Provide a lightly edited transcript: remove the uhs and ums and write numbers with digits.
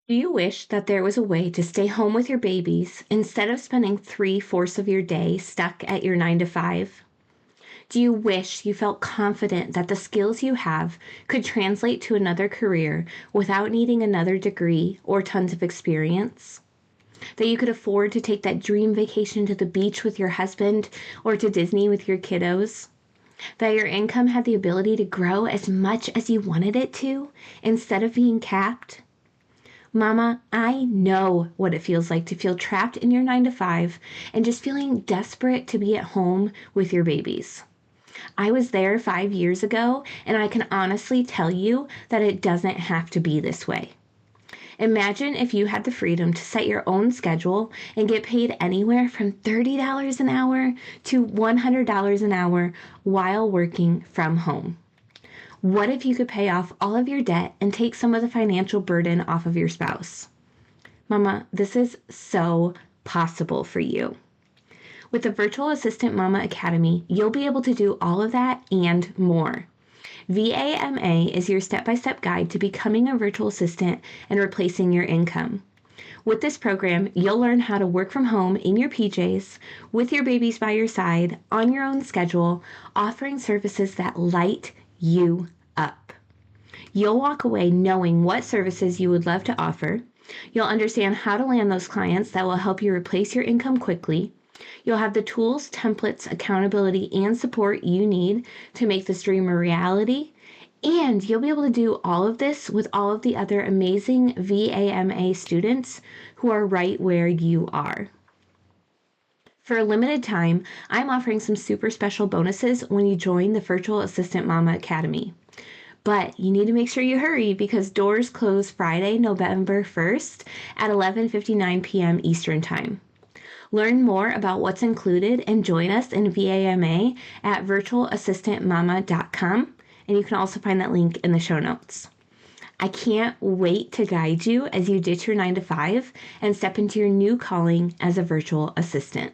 Do you wish that there was a way to stay home with your babies instead of spending three-fourths of your day stuck at your 9 to 5? Do you wish you felt confident that the skills you have could translate to another career without needing another degree or tons of experience? That you could afford to take that dream vacation to the beach with your husband or to Disney with your kiddos? That your income had the ability to grow as much as you wanted it to instead of being capped? Mama, I know what it feels like to feel trapped in your 9 to 5 and just feeling desperate to be at home with your babies. I was there 5 years ago, and I can honestly tell you that it doesn't have to be this way. Imagine if you had the freedom to set your own schedule and get paid anywhere from $30 an hour to $100 an hour while working from home. What if you could pay off all of your debt and take some of the financial burden off of your spouse? Mama, this is so possible for you. With the Virtual Assistant Mama Academy, you'll be able to do all of that and more. VAMA is your step-by-step guide to becoming a virtual assistant and replacing your income. With this program, you'll learn how to work from home in your PJs, with your babies by your side, on your own schedule, offering services that light you up. You'll walk away knowing what services you would love to offer. You'll understand how to land those clients that will help you replace your income quickly. You'll have the tools, templates, accountability, and support you need to make this dream a reality. And you'll be able to do all of this with all of the other amazing VAMA students who are right where you are. For a limited time, I'm offering some super special bonuses when you join the Virtual Assistant Mama Academy. But you need to make sure you hurry because doors close Friday, November 1st at 11:59 p.m. Eastern Time. Learn more about what's included and join us in VAMA at virtualassistantmama.com, and you can also find that link in the show notes. I can't wait to guide you as you ditch your 9 to 5 and step into your new calling as a virtual assistant.